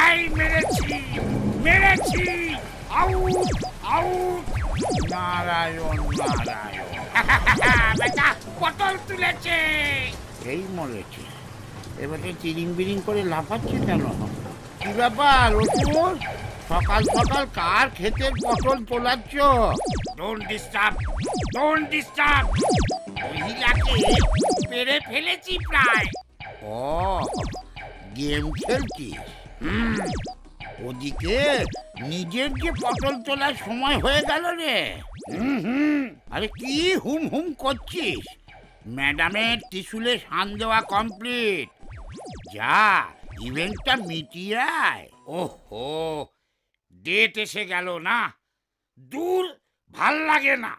এই মেরেছি মেরেছি, আউট আউট। নারায়ণ নারায়ণ। বেটা পটল তুলেছে। এই মরেছে, এবারে চিরিং বিরিং করে লাফাচ্ছে কেন? কি ব্যাপার অসুর, সকাল সকাল কার ক্ষেতের পটল তোলাচ্ছ? Don't disturb, don't disturb. মহিলাকে পেরে ফেলেছি প্রায়। ও গেম খেলছিস? ওদিকে নিজের যে পটল তোলার সময় হয়ে গেল রে। আরে কি হুম হুম করছিস? ম্যাডামের ত্রিশুলে শান দেওয়া কমপ্লিট। যা ইভেন্টটা মিটিয়ে আয়। ওহো, ডেট এসে গেল না? দূর, ভাল লাগে না।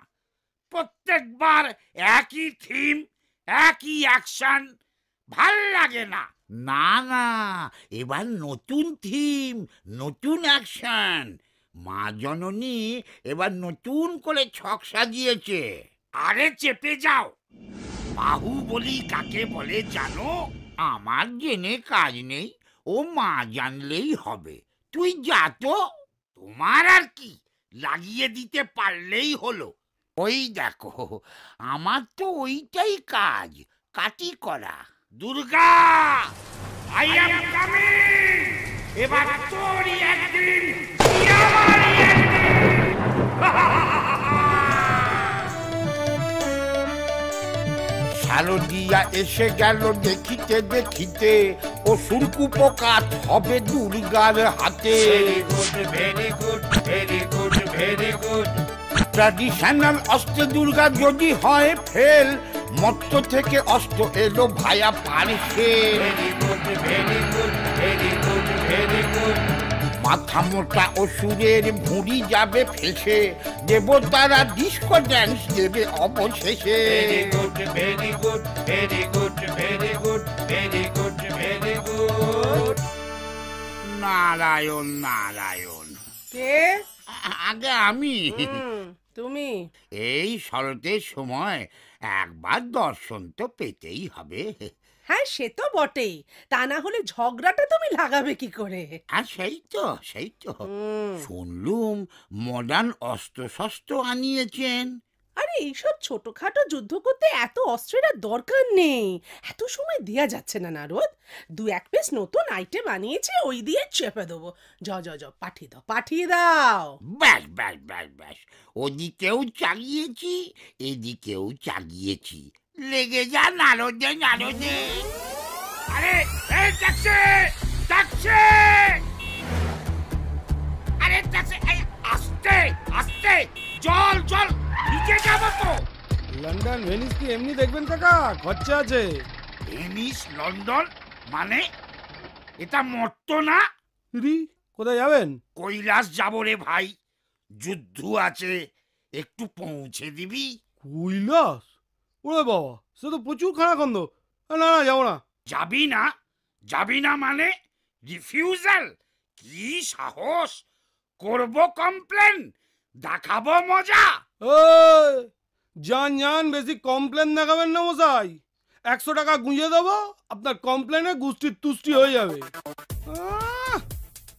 প্রত্যেকবার একই থিম, একই অ্যাকশন, ভাল লাগে না। না না, এবার নতুন থিম, নতুন অ্যাকশন। মা জননী এবার নতুন করে ছক সাজিয়েছে। আরে চেপে যাও। বাহুবলী কাকে বলে জানো? আমার জেনে কাজ নেই, ও মা জানলেই হবে। তুই যা তো। তোমার আর কি, লাগিয়ে দিতে পারলেই হলো। ওই দেখো, আমার তো ওইটাই কাজ, কাটি করা। Durga, I am coming. এবার তোরই একদিন, আমারই একদিন। শারদিয়া এসে গেল দেখিতে দেখিতে, ও সুরকুপকাত হবে দুর্গার হাতে। Very good very good very good. Traditional অস্ত্রে দুর্গা যদি হয় ফেল, মত্ত থেকে অস্ত্র এলো via parcel. Very good very good very good very good. মাথা মোটা অসুরের ভুঁড়ি যাবে ফেসে, দেবতারা ডিস্কো ড্যান্স দেবে অবশেষে। Very good very good very good very good very good very good. Narayan Narayan. কে? আগে আমি। তুমি? এই শরতের সময় একবার দর্শন তো পেতেই হবে। হ্যাঁ, সে তো বটেই। তা না হলে ঝগড়াটা তুমি লাগাবে কি করে? আর সেই তো শুনলুম মডার্ন অস্ত্র শস্ত্র আনিয়েছেন। আরে এইসব ছোটখাটো যুদ্ধ করতে এত অস্ত্রের আর দরকার নেই। এত সময় দেয়া যাচ্ছে না নারদ। 2-1 পিস নতুন আইটেম আনিয়েছে, ওই দিয়ে চেপে দেবো। যাও পাঠিয়ে দাও, পাঠিয়ে দাও। ব্যাস ব্যাস ব্যাস ব্যাস, ওদিকেও চাগিয়েছি এদিকেও চাগিয়েছি। লেগে যা নারদে নারদে। আরে এই ট্যাক্সি ট্যাক্সি, আরে ট্যাক্সি, আস্তে আস্তে, জল জল, নিচে যাবো তো। লন্ডন ভেনিস কি এমনি দেখবেন কাকা? খরচা আছে। ভেনিস লন্ডন মানে? এটা মর্ত না? রি, কোথায় যাবেন? কৈলাস যাবো রে ভাই, যুদ্ধ আছে, একটু পৌঁছে দিবি? কৈলাস? ওরে বাবা, সে তো প্রচুর খানাখন্দ। না না, যাবো না। যাবি না? যাবি না মানে রিফিউজাল? কি সাহস! করব কমপ্লেন, দেখাবো মজা। যান বেশি কমপ্লেন দেখাবেন না মশাই। 100 টাকা গুঁজে দেবো, আপনার কমপ্লেনে গুষ্টির তুষ্টি হয়ে যাবে।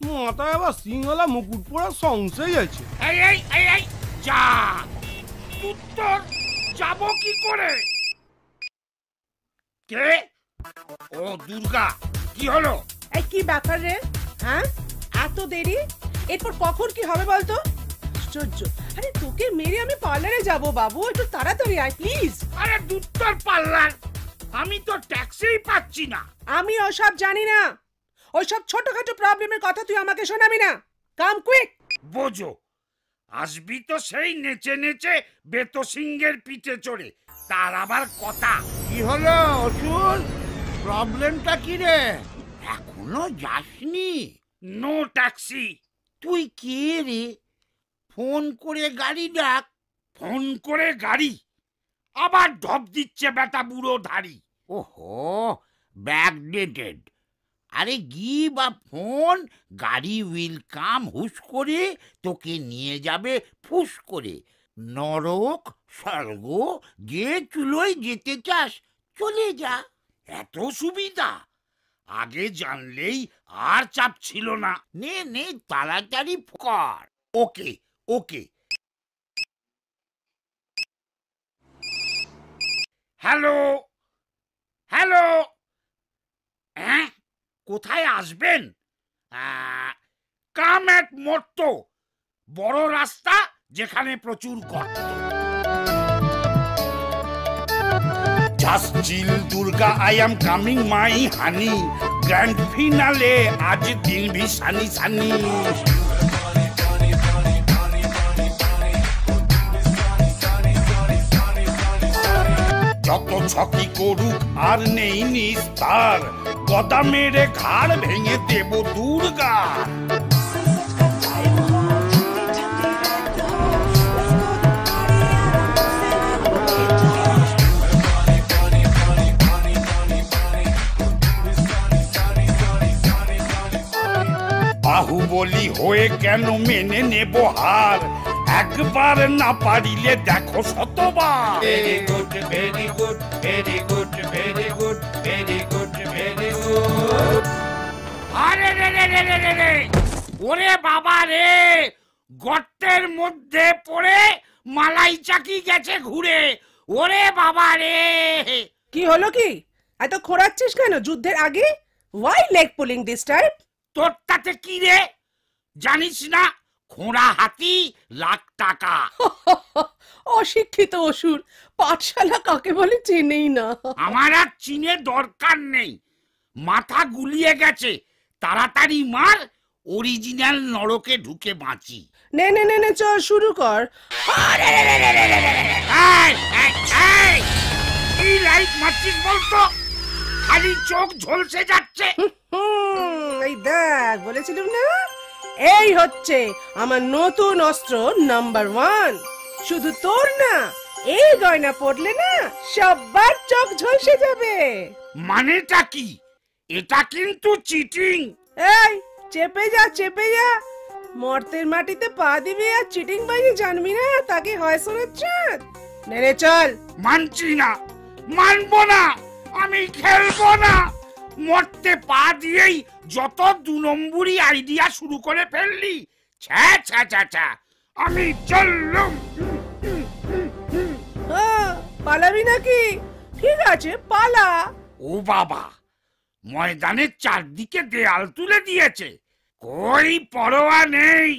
মাথায় আবার সিংহলা মুকুট পরা সংশয় আছে। এই এই এই এই যা, উত্তর যাব কি করে? কে? ও দুর্গা, কি হলো? এই কি ব্যাপার রে? হ্যাঁ, এত দেরি? এরপর কখন কি হবে বলতো? আশ্চর্য। আরে তোকে মেরে আমি পার্লারে যাব বাবু, একটু তাড়াতাড়ি আয় প্লিজ। আরে দুত্তর পার্লার, আমি তো ট্যাক্সিই পাচ্ছি না। আমি ওসব জানি না। ওইসব ছোটখাটো প্রবলেমের কথা তুই আমাকে শোনাবি না। কাম কুইক। বোঝো, আসবি তো সেই নেচে নেচে বেতো সিংহের পিঠে চড়ে, তার আবার কথা। কি হলো অসুর, প্রবলেমটা কি রে? এখনো যাসনি? No taxi. তুই কে রে? ফোন করে গাড়ি ডাক। ফোন করে গাড়ি? আবার ঢপ দিচ্ছে বেটা বুড়ো ধাড়ি। ওহো, ব্যাকডেটেড। আরে গিভ আ ফোন, গাড়ি উইল কাম হুশ করে, তোকে নিয়ে যাবে ফুস করে। নরক স্বর্গ যে চুলোয় যেতে চাস চলে যা, এত সুবিধা। আগে জানলেই আর চাপ ছিল না। নে নে তাড়াতাড়ি কর। ওকে ওকে। হ্যালো হ্যালো, হ্যাঁ কোথায় আসবেন? কাম এট মোট্টো, বড় রাস্তা যেখানে প্রচুর গর্ত। Just chill Durga, I am coming my honey. Grand finale আজ দিন ভি সানি সানি। যত ছকি করুক আর নেই নিস্তার, গদা মেরে ঘাড় ভেঙে দেব দুর্গা। বাহুবলী হয়ে কেন মেনে নেব হার, একবার না পারিলে দেখো শতবার। Very good very good very good very good very good very good. আরে রে রে রে রে রে, ওরে বাবা রে, গর্তের মধ্যে পড়ে মালাই চাকি গেছে ঘুরে। ওরে বাবা রে। কি হলো কি? এত খোঁড়াচ্ছিস কেন যুদ্ধের আগে? Why leg pulling this time? তোর তাতে কি রে? জানিস না খোঁড়া হাতি লাখ টাকা। অশিক্ষিত অসুর, পাঠশালা কাকে বলে চেনেই না। আমার আর চিনে দরকার নেই, মাথা গুলিয়ে গেছে। তাড়াতাড়ি মার, অরিজিনাল নরকে ঢুকে বাঁচি। নে নে নে নে, চল শুরু কর। কি লাইট মারছিস বলতো? খালি চোখ ঝলসে যাচ্ছে। এই দেখ, বলেছিলাম না, এই হচ্ছে আমার নতুন অস্ত্র নাম্বার 1। শুধু তোর না, এই গয়না পড়লে না সবার চোখ ঝলসে যাবে। মানেটা কি? এটা কিন্তু চিটিং। এই চেপে যা চেপে যা, মর্তের মাটিতে পা দিবি আর চিটিং বাজি জানবি না, তাকে হয় শোনাচ্ছেন। নে রে চল। মানছি না, মানবো না, আমি খেলবো না। মরতে পা দিয়েই যত 2 নম্বরই আইডিয়া শুরু করে ফেললি। ছ্যা ছ্যা ছ্যা ছ্যা, আমি চললুম। পালাবি নাকি? ঠিক আছে পালা। ও বাবা, ময়দানের চারদিকে দেয়াল তুলে দিয়েছে। কই পরোয়া নেই,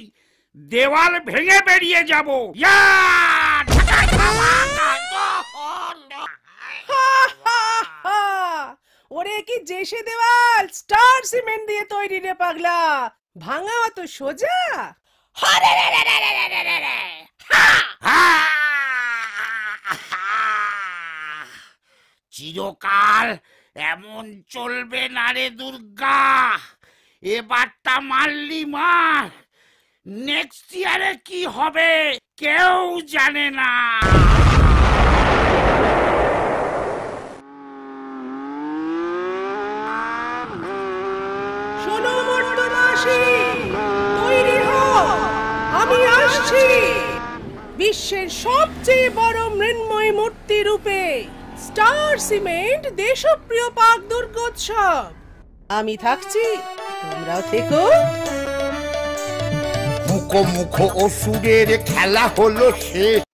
দেওয়াল ভেঙে বেরিয়ে যাব। ইয়া! ওরে কি জেসে দেওয়াল, স্টার সিমেন্ট দিয়ে তৈরি রে পাগলা, ভাঙা অত সোজা? চিরকাল এমন চলবে না রে দুর্গা। এবারটা মারলি মার, নেক্সট ইয়ারে কি হবে কেউ জানে না। শোনো মর্তবাসী, তৈরি হও, আমি আসছি বিশ্বের সবচেয়ে বড় মৃন্ময় মূর্তি রূপে। স্টার সিমেন্ট দেশপ্রিয় পাক দুর্গোৎসব। আমি থাকছি, তোমরাও থেকো। মুখো মুখো অসুরের খেলা হলো শেষ।